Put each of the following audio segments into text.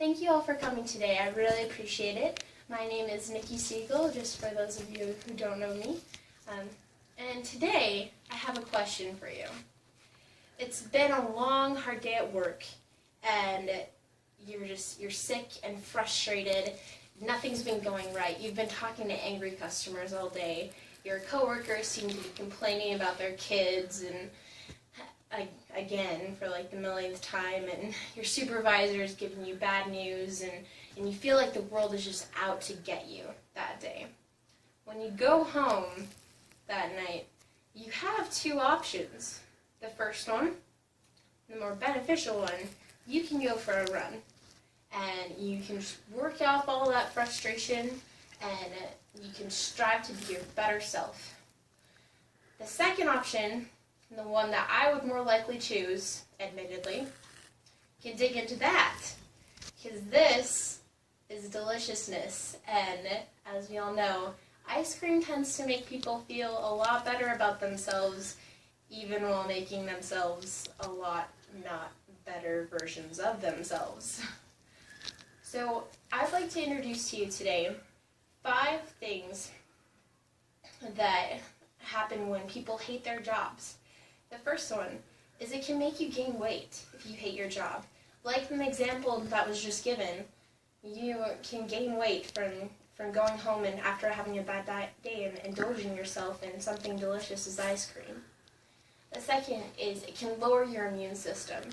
Thank you all for coming today. I really appreciate it. My name is Nikki Siegel, just for those of you who don't know me. And today, I have a question for you. It's been a long, hard day at work, and you're sick and frustrated. Nothing's been going right. You've been talking to angry customers all day. Your coworkers seem to be complaining about their kids, and again, for like the millionth time, and your supervisor is giving you bad news, and you feel like the world is just out to get you that day. When you go home that night, you have two options. The first one, the more beneficial one, you can go for a run, and you can just work off all that frustration, and you can strive to be your better self. The second option, the one that I would more likely choose, admittedly, you can dig into that, because this is deliciousness, and as we all know, ice cream tends to make people feel a lot better about themselves, even while making themselves a lot not better versions of themselves. So I'd like to introduce to you today 5 things that happen when people hate their jobs. The first one is it can make you gain weight if you hate your job. Like in the example that was just given, you can gain weight from going home and after having a bad day and indulging yourself in something delicious as ice cream. The second is it can lower your immune system.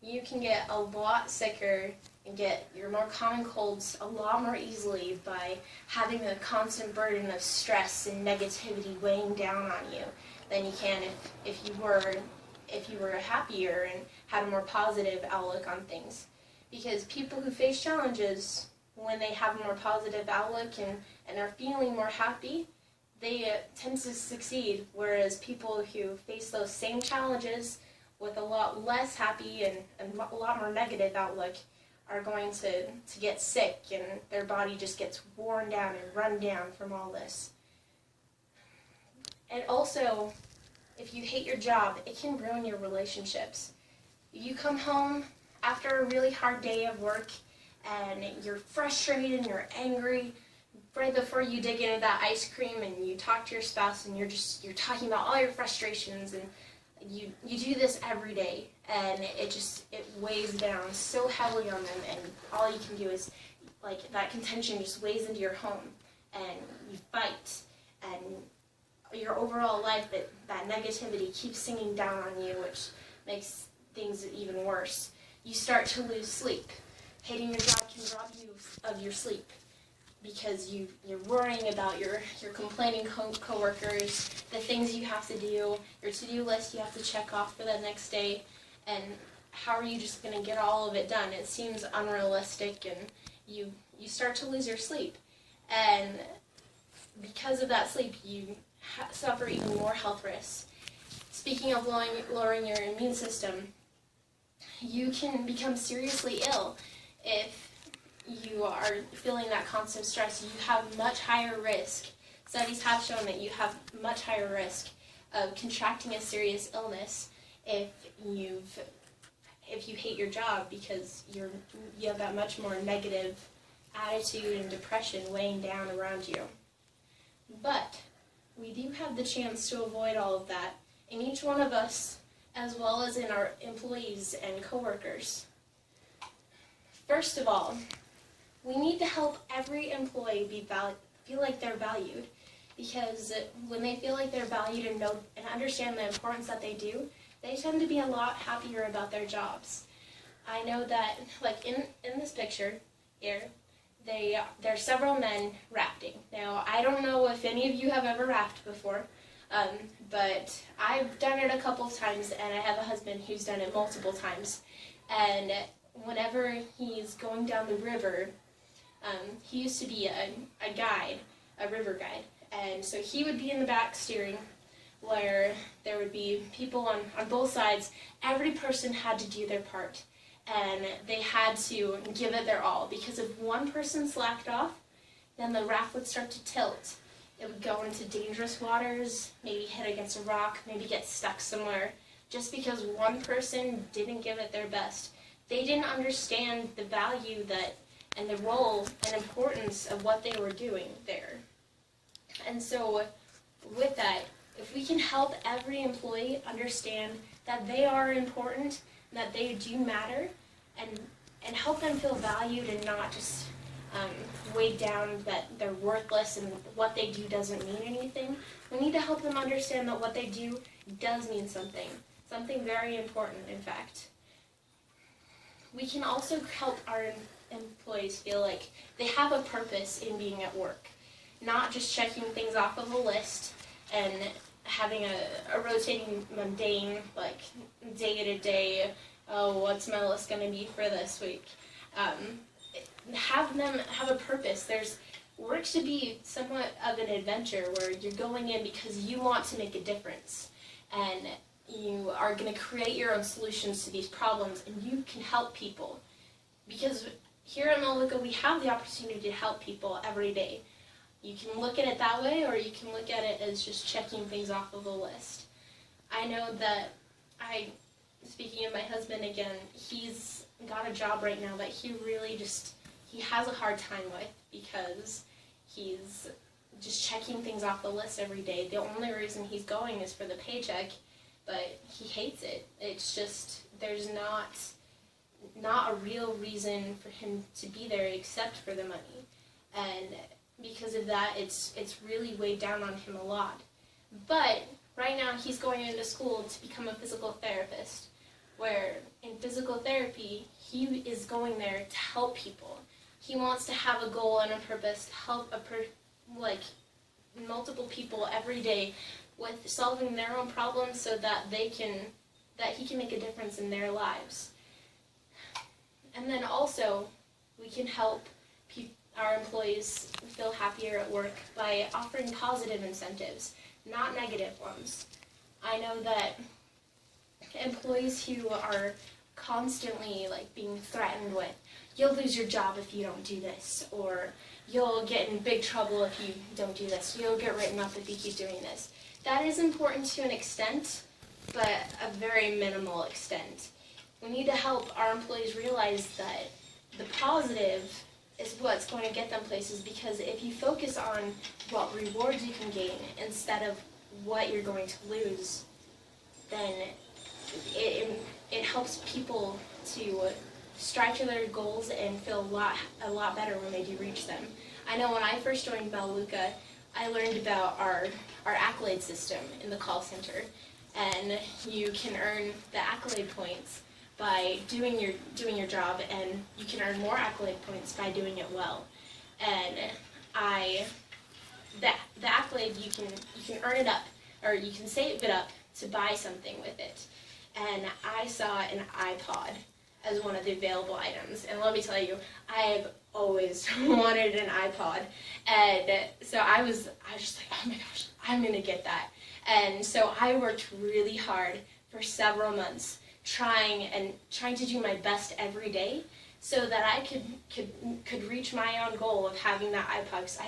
You can get a lot sicker and get your more common colds a lot more easily by having a constant burden of stress and negativity weighing down on you than you can if you were happier and had a more positive outlook on things. Because people who face challenges, when they have a more positive outlook and are feeling more happy, they tend to succeed, whereas people who face those same challenges with a lot less happy and a lot more negative outlook are going to get sick, and their body just gets worn down and run down from all this. And also, if you hate your job, it can ruin your relationships. You come home after a really hard day of work, and you're frustrated and you're angry. Right before you dig into that ice cream and you talk to your spouse and you're talking about all your frustrations, and you do this every day, and it weighs down so heavily on them, and all you can do is, like, that contention just weighs into your home, and you fight, and your overall life, that negativity keeps singing down on you, which makes things even worse. You start to lose sleep. Hating your job can rob you of your sleep, because you're worrying about your complaining coworkers, the things you have to do, your to-do list you have to check off for the next day, and how are you just going to get all of it done? It seems unrealistic, and you start to lose your sleep. And because of that sleep, you suffer even more health risks. Speaking of lowering your immune system, you can become seriously ill if you are feeling that constant stress. You have much higher risk. Studies have shown that you have much higher risk of contracting a serious illness if you hate your job, because you have that much more negative attitude and depression weighing down around you. But we do have the chance to avoid all of that in each one of us, as well as in our employees and coworkers. First of all, we need to help every employee feel like they're valued, because when they feel like they're valued and know and understand the importance that they do, they tend to be a lot happier about their jobs. I know that, like in this picture here, there are several men rafting. Now, I don't know if any of you have ever rafted before, but I've done it a couple times, and I have a husband who's done it multiple times. And whenever he's going down the river, he used to be a guide, a river guide, and so he would be in the back steering, where there would be people on both sides. Every person had to do their part, and they had to give it their all, because if one person slacked off, then the raft would start to tilt. It would go into dangerous waters, maybe hit against a rock, maybe get stuck somewhere, just because one person didn't give it their best. They didn't understand the value that and the role and importance of what they were doing there. And so with that, if we can help every employee understand that they are important, that they do matter, and help them feel valued and not just weighed down that they're worthless and what they do doesn't mean anything, we need to help them understand that what they do does mean something very important, in fact. We can also help our employees feel like they have a purpose in being at work, not just checking things off of a list and having a rotating, mundane, like, day-to-day, oh, what's my list going to be for this week? Have them have a purpose. There's work should be somewhat of an adventure where you're going in because you want to make a difference, and you are going to create your own solutions to these problems, and you can help people. Because here at Meluka, we have the opportunity to help people every day. You can look at it that way, or you can look at it as just checking things off of a list. I know that speaking of my husband again, he's got a job right now that he really he has a hard time with because he's just checking things off the list every day. The only reason he's going is for the paycheck, but he hates it. It's just, there's not a real reason for him to be there except for the money. And because of that, it's really weighed down on him a lot. But right now he's going into school to become a physical therapist, where in physical therapy, he is going there to help people. He wants to have a goal and a purpose to help multiple people every day with solving their own problems so that he can make a difference in their lives. And then also, we can help our employees feel happier at work by offering positive incentives, not negative ones. I know that employees who are constantly being threatened with, you'll lose your job if you don't do this, or you'll get in big trouble if you don't do this, you'll get written up if you keep doing this. That is important to an extent, but a very minimal extent. We need to help our employees realize that the positive is what's going to get them places, because if you focus on what rewards you can gain instead of what you're going to lose, then it helps people to strive to their goals and feel a lot better when they do reach them. I know when I first joined Meluka, I learned about our accolade system in the call center, and you can earn the accolade points by doing your job, and you can earn more accolade points by doing it well. And the accolade, you can earn it up, or you can save it up to buy something with it. And I saw an iPod as one of the available items, and let me tell you, I've always wanted an iPod, and so I was just like, oh my gosh, I'm gonna get that. And so I worked really hard for several months, trying to do my best every day, so that I could reach my own goal of having that iPod. Because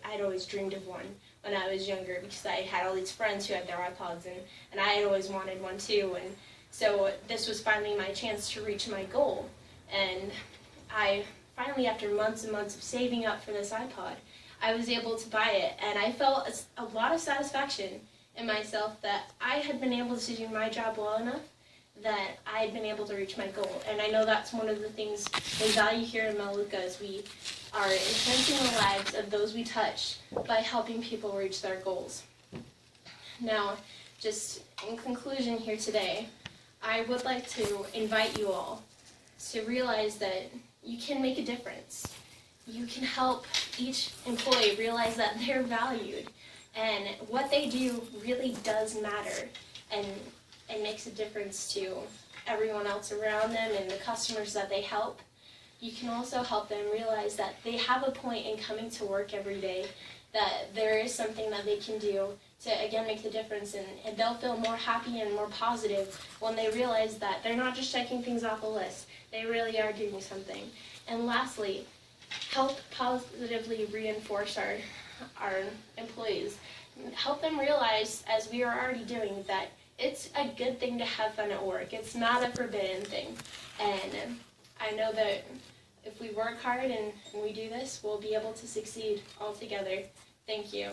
I'd always dreamed of one when I was younger, because I had all these friends who had their iPods, and I had always wanted one too. And so this was finally my chance to reach my goal. And I finally, after months and months of saving up for this iPod, I was able to buy it, and I felt a lot of satisfaction in myself that I had been able to do my job well enough that I had been able to reach my goal. And I know that's one of the things we value here in Meluka, is we are enhancing the lives of those we touch by helping people reach their goals. Now, just in conclusion here today, I would like to invite you all to realize that you can make a difference. You can help each employee realize that they're valued, and what they do really does matter, and it makes a difference to everyone else around them and the customers that they help. You can also help them realize that they have a point in coming to work every day, that there is something that they can do to, again, make the difference, and they'll feel more happy and more positive when they realize that they're not just checking things off a list, they really are doing something. And lastly, help positively reinforce our employees. Help them realize, as we are already doing, that it's a good thing to have fun at work. It's not a forbidden thing. And I know that if we work hard and we do this, we'll be able to succeed all together. Thank you.